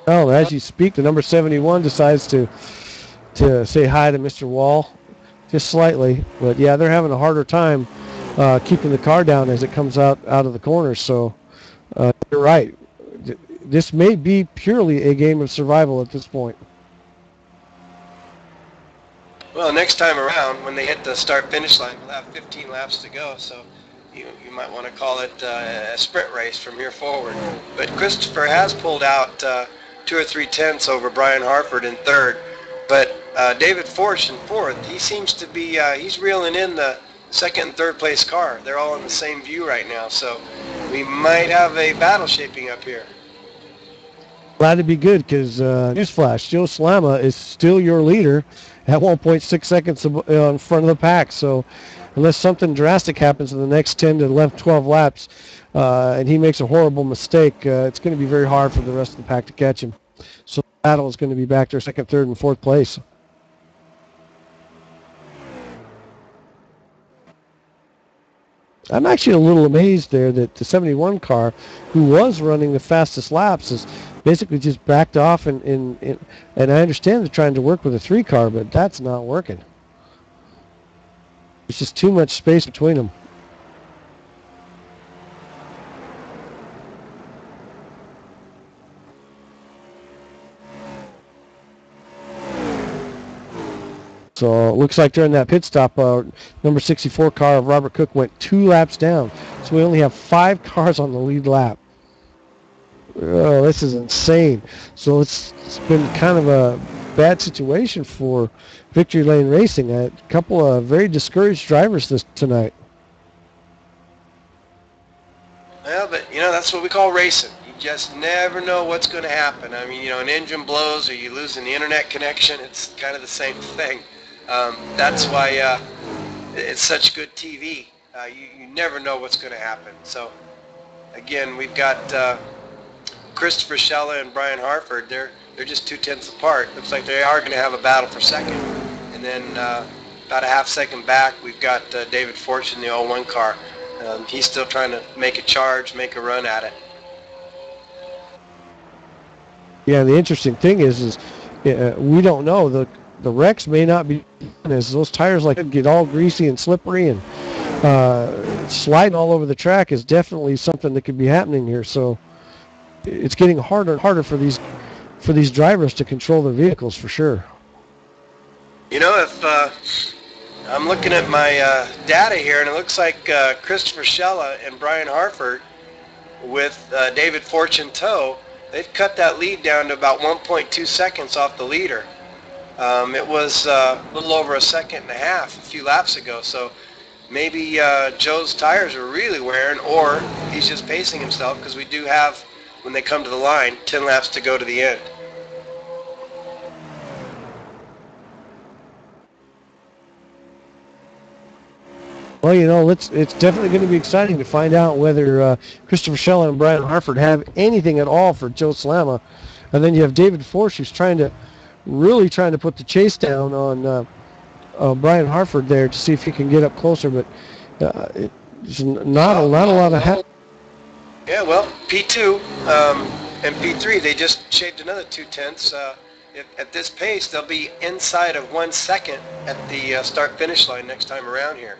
Oh, as you speak, the number 71 decides to say hi to Mr. Wall, just slightly. But yeah, they're having a harder time keeping the car down as it comes out of the corner. So you're right. This may be purely a game of survival at this point. Well, next time around, when they hit the start-finish line, we'll have 15 laps to go, so you might want to call it a sprint race from here forward. But Christopher has pulled out 2 or 3 tenths over Brian Harford in third. But David Forsch in fourth, he seems to be, he's reeling in the second and third place car. They're all in the same view right now, so we might have a battle shaping up here. Glad to be good because, newsflash, Joe Slama is still your leader at 1.6 seconds in front of the pack. So unless something drastic happens in the next 10 to 12 laps and he makes a horrible mistake, it's going to be very hard for the rest of the pack to catch him. So the battle is going to be back to second, third, and fourth place. I'm actually a little amazed there that the 71 car, who was running the fastest laps, is basically just backed off, and I understand they're trying to work with a 3 car, but that's not working. There's just too much space between them. So it looks like during that pit stop, number 64 car of Robert Cook went 2 laps down. So we only have 5 cars on the lead lap. Oh, this is insane. So it's been kind of a bad situation for Victory Lane Racing. A couple of very discouraged drivers tonight. Well, but, that's what we call racing. You just never know what's going to happen. I mean, an engine blows or you lose an internet connection. It's kind of the same thing. That's why it's such good TV. You never know what's going to happen. So, again, we've got Christopher Schella and Brian Harford. They're just 0.2 apart. Looks like they are going to have a battle for second. And then about a half second back, we've got David Forsch in the 01 car. He's still trying to make a charge, make a run at it. Yeah, the interesting thing is we don't know. The wrecks may not be as those tires get all greasy and slippery, and sliding all over the track is definitely something that could be happening here. So it's getting harder and harder for these drivers to control their vehicles for sure. If I'm looking at my data here, and it looks like Christopher Schella and Brian Harford with David Forsch in tow, they've cut that lead down to about 1.2 seconds off the leader. It was a little over a second and a half a few laps ago, so maybe Joe's tires are really wearing, or he's just pacing himself, because we do have, when they come to the line, 10 laps to go to the end. Well, it's definitely going to be exciting to find out whether Christopher Schella and Brian Harford have anything at all for Joe Slama. And then you have David Forsch, who's really trying to put the chase down on Brian Harford there to see if he can get up closer. But it's not a lot of Yeah, well, P2 and P3, they just shaved another 0.2. At this pace, they'll be inside of 1 second at the start-finish line next time around here.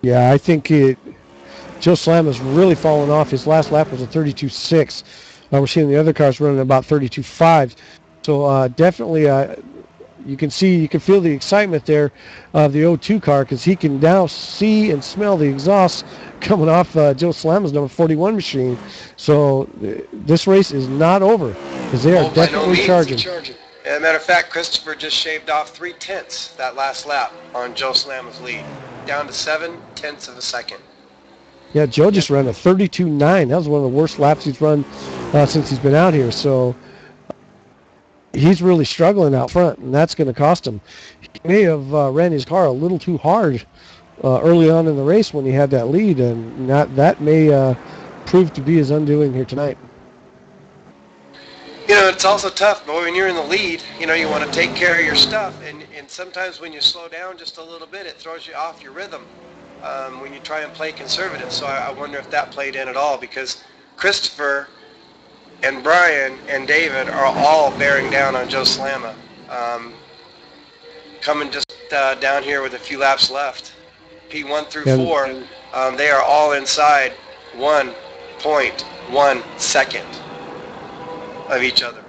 Yeah, I think Joe Slama has really fallen off. His last lap was a 32.6. We're seeing the other cars running about 32.5. So definitely, you can feel the excitement there of the 02 car, because he can now see and smell the exhaust coming off Joe Slama's number 41 machine. So this race is not over, because they are definitely charging. As a matter of fact, Christopher just shaved off 0.3 that last lap on Joe Slama's lead, down to 0.7 of a second. Yeah, Joe just ran a 32.9. That was one of the worst laps he's run since he's been out here. So he's really struggling out front, and that's going to cost him. He may have ran his car a little too hard early on in the race when he had that lead, and that may prove to be his undoing here tonight. It's also tough, but when you're in the lead, you want to take care of your stuff, and sometimes when you slow down just a little bit, it throws you off your rhythm when you try and play conservative. So I wonder if that played in at all, because Christopher and Brian and David are all bearing down on Joe Slama, coming just down here with a few laps left. P1 through 4, they are all inside 1.1 second of each other.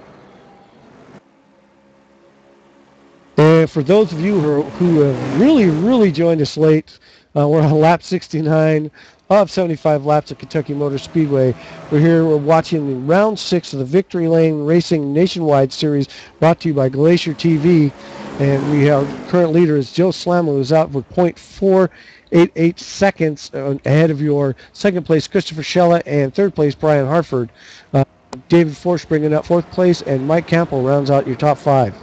And for those of you who have really joined us late, We're on lap 69 of 75 laps at Kentucky Motor Speedway. We're watching the round 6 of the Victory Lane Racing Nationwide Series, brought to you by Glacier TV. And our current leader is Joe Slama, who's out with .488 seconds ahead of your second place Christopher Schella and third place Brian Hartford. David Forsch bringing up fourth place, and Mike Campbell rounds out your top 5.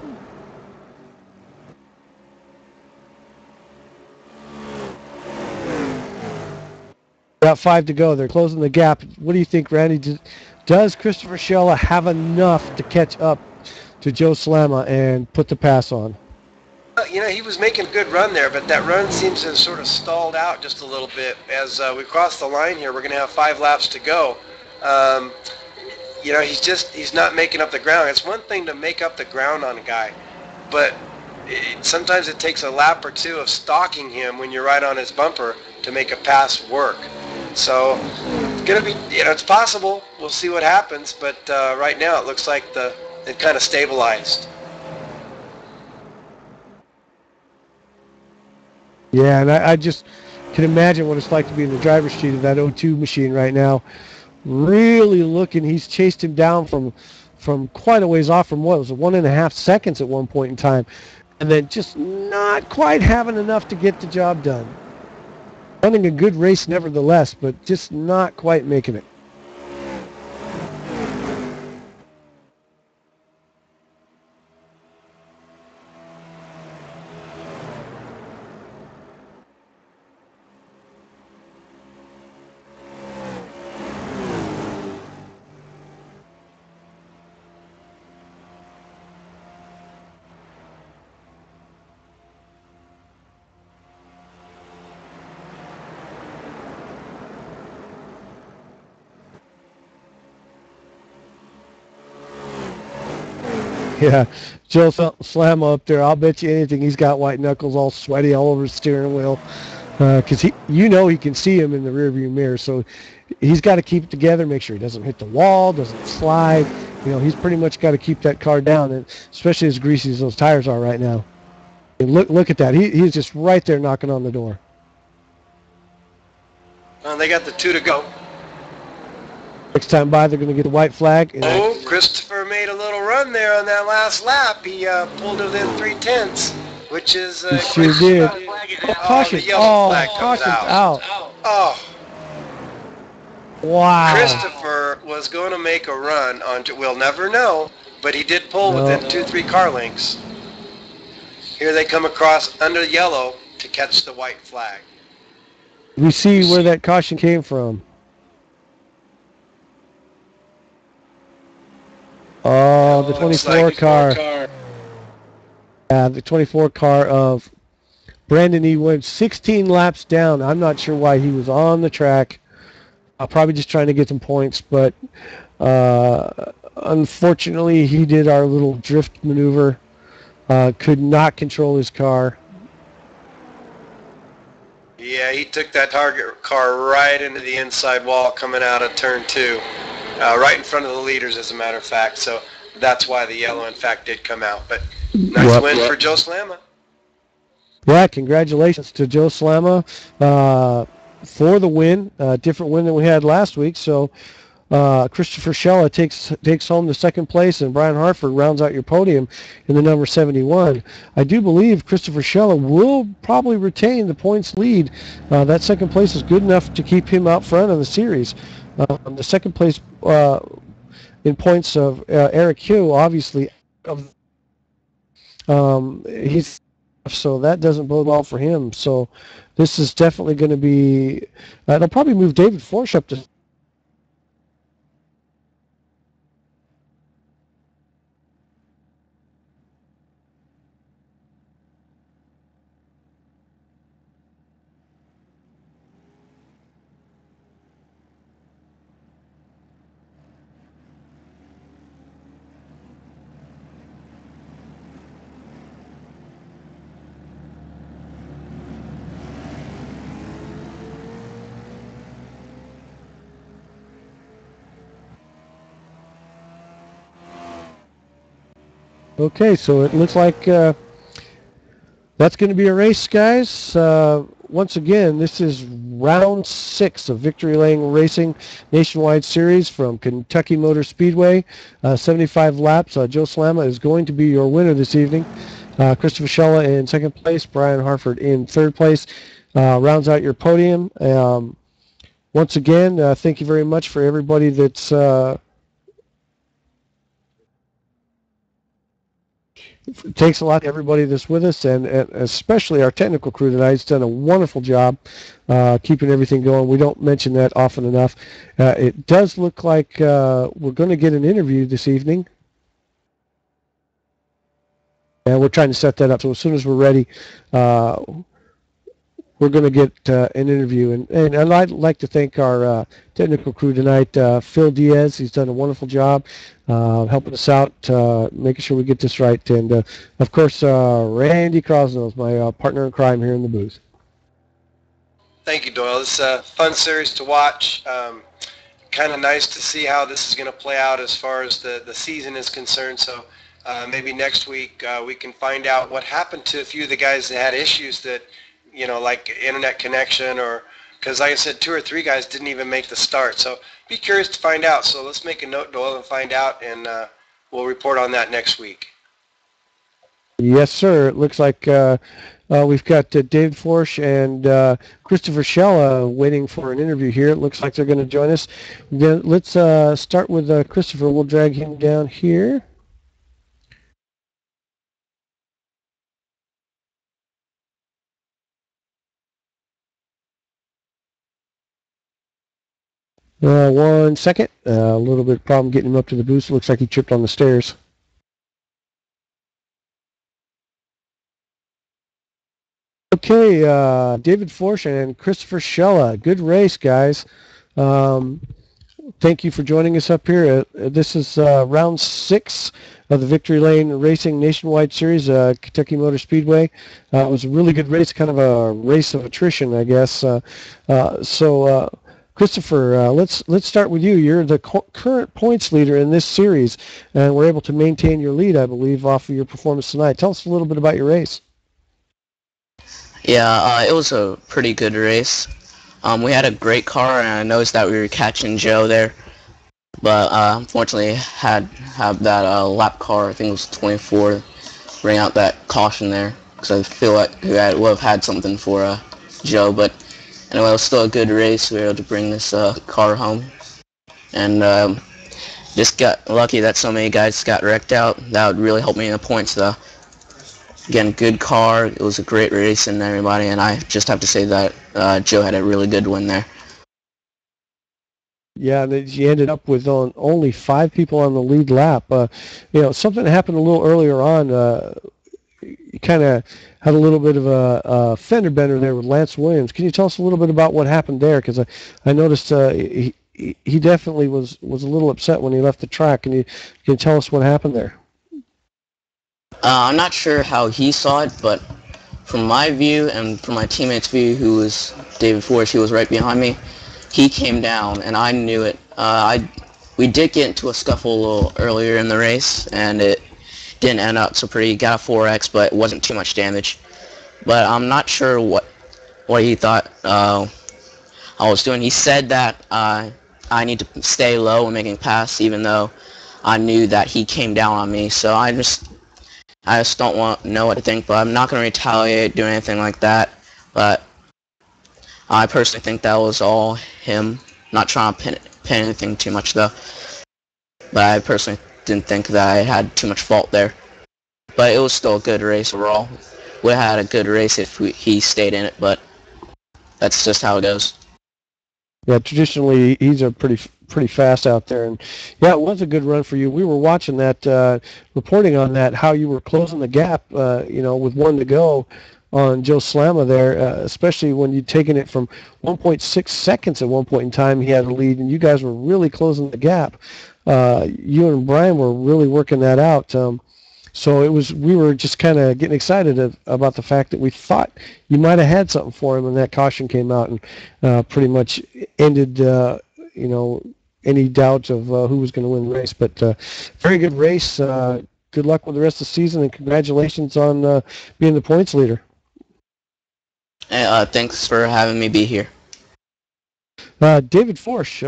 Got 5 to go. They're closing the gap. What do you think, Randy? Does Christopher Schella have enough to catch up to Joe Slama and put the pass on? He was making a good run there, but that run seems to have sort of stalled out just a little bit. As we cross the line here, we're going to have 5 laps to go. He's not making up the ground. It's one thing to make up the ground on a guy, but sometimes it takes a lap or two of stalking him when you're right on his bumper to make a pass work. So it's going to be, it's possible. We'll see what happens, but right now it looks like it kind of stabilized. Yeah, and I just can imagine what it's like to be in the driver's seat of that O2 machine right now. Really looking, he's chased him down from quite a ways off, from what was 1.5 seconds at one point in time, and then just not quite having enough to get the job done. Running a good race nevertheless, but just not quite making it. Yeah, Joe Slama up there. I'll bet you anything he's got white knuckles all sweaty all over his steering wheel, because he can see him in the rearview mirror. So he's got to keep it together, make sure he doesn't hit the wall, doesn't slide. He's pretty much got to keep that car down, and especially as greasy as those tires are right now. And look at that. He's just right there knocking on the door. Well, they got the 2 to go. Next time by, they're going to get the white flag. Christopher made a little run there on that last lap. He pulled it in 3/10, which is... he sure did. Caution. The yellow flag comes caution's out. Oh. Wow. Christopher was going to make a run on... We'll never know, but he did pull within 2-3 car lengths. Here they come across under yellow to catch the white flag. We see where that caution came from. Oh, the 24 car. The 24 car of Brandon E. Williams, 16 laps down. I'm not sure why he was on the track. Probably just trying to get some points, but unfortunately he did our little drift maneuver. Could not control his car. Yeah, he took that target car right into the inside wall coming out of turn 2. Right in front of the leaders, as a matter of fact. So that's why the yellow, in fact, did come out. But nice win for Joe Slama. Yeah, congratulations to Joe Slama for the win. Different win than we had last week. So Christopher Schella takes home the second place, and Brian Hartford rounds out your podium in the number 71. I do believe Christopher Schella will probably retain the points lead. That second place is good enough to keep him out front of the series. The second place in points of Eric Hugh, obviously, he's so that doesn't bode well for him. So this is definitely going to be. It'll probably move David Forsch up to. Okay, so it looks like that's going to be a race, guys. once again, this is round 6 of Victory Lane Racing Nationwide Series from Kentucky Motor Speedway. 75 laps. Joe Salama is going to be your winner this evening. Christopher Schella in second place. Brian Harford in third place. Rounds out your podium. Once again, thank you very much for everybody that's it takes a lot to everybody that's with us, and especially our technical crew tonight. It's done a wonderful job keeping everything going. We don't mention that often enough. It does look like we're going to get an interview this evening, and we're trying to set that up. So as soon as we're ready, we're going to get an interview. And I'd like to thank our technical crew tonight, Phil Diaz. He's done a wonderful job helping us out, making sure we get this right. And, of course, Randy Crosnell, my partner in crime here in the booth. Thank you, Doyle. It's a fun series to watch. Kind of nice to see how this is going to play out as far as the season is concerned. So maybe next week we can find out what happened to a few of the guys that had issues that, like internet connection, or because like I said, 2 or 3 guys didn't even make the start. So be curious to find out. So let's make a note, Doyle, and find out, and we'll report on that next week. Yes, sir. It looks like we've got David Forsch and Christopher Schella waiting for an interview here. It looks like they're going to join us. Then let's start with Christopher. We'll drag him down here. One second. A little bit of problem getting him up to the booth. Looks like he tripped on the stairs. Okay, David Forsch and Christopher Schella. Good race, guys. Thank you for joining us up here. This is round 6 of the Victory Lane Racing Nationwide Series, Kentucky Motor Speedway. It was a really good race, kind of a race of attrition, I guess. Christopher, let's start with you. You're the current points leader in this series, and we're able to maintain your lead, I believe, off of your performance tonight. Tell us a little bit about your race. Yeah, it was a pretty good race. We had a great car, and I noticed that we were catching Joe there, but unfortunately had that lap car, I think it was 24, bring out that caution there, because I feel like we would have had something for Joe. But anyway, it was still a good race. We were able to bring this car home, and just got lucky that so many guys got wrecked out. That would really help me in the points, though. Again, good car. It was a great race and everybody, and I just have to say that Joe had a really good win there. Yeah, and you ended up with only 5 people on the lead lap. Something happened a little earlier on. You kind of had a little bit of a fender bender there with Lance Williams. Can you tell us a little bit about what happened there? Because I noticed he definitely was a little upset when he left the track. Can you tell us what happened there? I'm not sure how he saw it, but from my view and from my teammate's view, who was David Forsch, who was right behind me, he came down, and I knew it. We did get into a scuffle a little earlier in the race, and it didn't end up so pretty. Got a 4X, but it wasn't too much damage. But I'm not sure what he thought I was doing. He said that I need to stay low when making pass, even though I knew that he came down on me. So I just don't know what to think, but I'm not going to retaliate, do anything like that. But I personally think that was all him. Not trying to pin anything too much, though. But I personally didn't think that I had too much fault there. But it was still a good race overall. We had a good race if he stayed in it, but that's just how it goes. Yeah, traditionally he's a pretty fast out there, and yeah, it was a good run for you. We were watching that, reporting on that, how you were closing the gap, with 1 to go on Joe Salama there, especially when you'd taken it from 1.6 seconds at one point in time. He had a lead, and you guys were really closing the gap. You and Brian were really working that out. So we were just kind of getting excited about the fact that we thought you might have had something for him, and that caution came out and pretty much ended, any doubt of who was going to win the race. But very good race. Good luck with the rest of the season, and congratulations on being the points leader. Thanks for having me be here. David Forsch,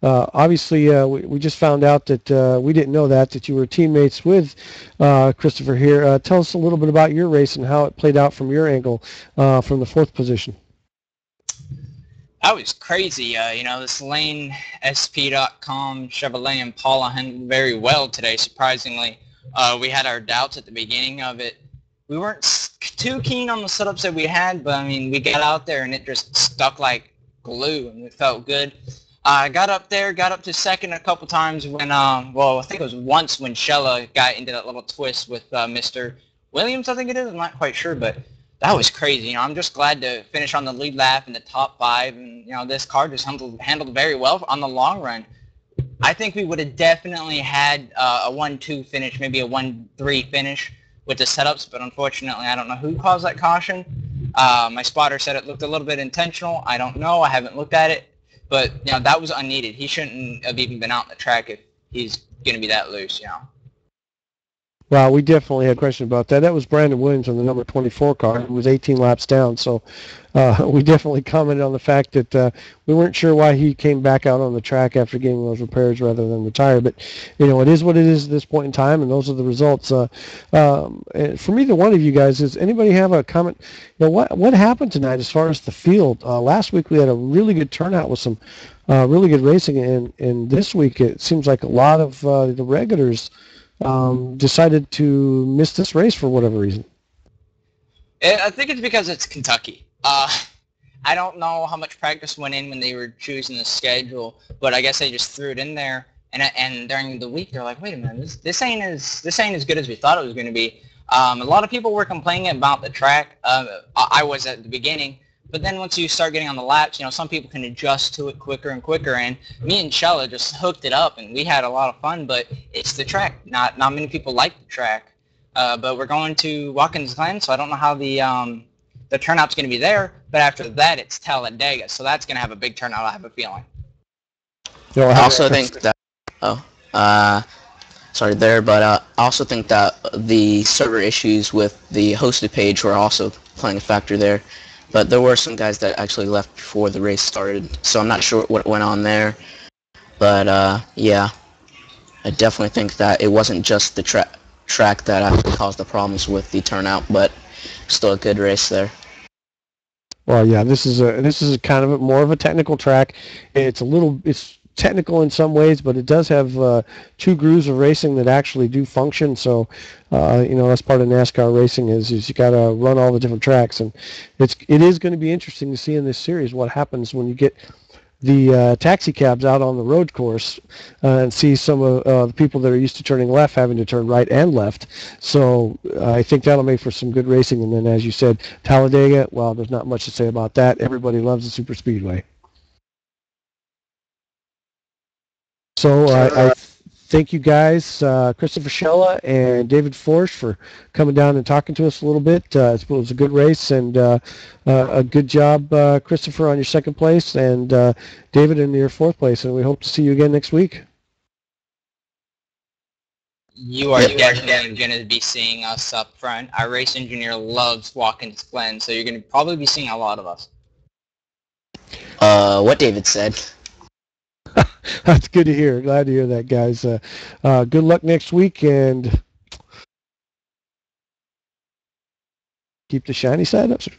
obviously we just found out that we didn't know that you were teammates with Christopher here. Tell us a little bit about your race and how it played out from your angle from the fourth position. That was crazy. This LaneSP.com Chevrolet Impala handled very well today, surprisingly. We had our doubts at the beginning of it. We weren't too keen on the setups that we had, but, we got out there and it just stuck like glue, and it felt good. I got up to second a couple times when, I think it was once when Shella got into that little twist with Mr. Williams, I think it is. I'm not quite sure, but that was crazy. I'm just glad to finish on the lead lap in the top 5, and this car just handled very well on the long run. I think we would have definitely had a 1-2 finish, maybe a 1-3 finish with the setups, but unfortunately, I don't know who caused that caution. My spotter said it looked a little bit intentional. I don't know. I haven't looked at it, but that was unneeded. He shouldn't have even been out on the track if he's going to be that loose. Well, we definitely had questions about that. That was Brandon Williams on the number 24 car, who was 18 laps down. So we definitely commented on the fact that we weren't sure why he came back out on the track after getting those repairs rather than retire. But, it is what it is at this point in time, and those are the results. From either one of you guys, does anybody have a comment? What happened tonight as far as the field? Last week we had a really good turnout with some really good racing, and this week it seems like a lot of the regulars decided to miss this race for whatever reason. I think it's because it's Kentucky. I don't know how much practice went in when they were choosing the schedule, but I guess they just threw it in there. And during the week, they're like, wait a minute, this ain't as good as we thought it was going to be. A lot of people were complaining about the track. I was at the beginning. But then once you start getting on the laps, some people can adjust to it quicker and quicker. And me and Shella just hooked it up, and we had a lot of fun. But it's the track. Not many people like the track. But we're going to Watkins Glen, so I don't know how the turnout's going to be there. But after that, it's Talladega, so that's going to have a big turnout, I have a feeling. I also think that... sorry there, but I also think that the server issues with the hosted page were also playing a factor there. But there were some guys that actually left before the race started, so I'm not sure what went on there. But, yeah, I definitely think that it wasn't just the track that actually caused the problems with the turnout, but still a good race there. Well, yeah, this is kind of more of a technical track. It's technical in some ways, but it does have 2 grooves of racing that actually do function. So, that's part of NASCAR racing is you got to run all the different tracks, and it is going to be interesting to see in this series what happens when you get the taxi cabs out on the road course and see some of the people that are used to turning left having to turn right and left. So I think that'll make for some good racing. And then, as you said, Talladega, well, there's not much to say about that. Everybody loves the super speedway. So I thank you guys, Christopher Shella and David Forsch, for coming down and talking to us a little bit. It was a good race, and a good job, Christopher, on your second place, and David in your fourth place. And we hope to see you again next week. You are definitely going to be seeing us up front. Our race engineer loves Watkins Glen, so you're going to probably be seeing a lot of us. What David said. That's good to hear. Glad to hear that, guys. Good luck next week, and keep the shiny side up, sir.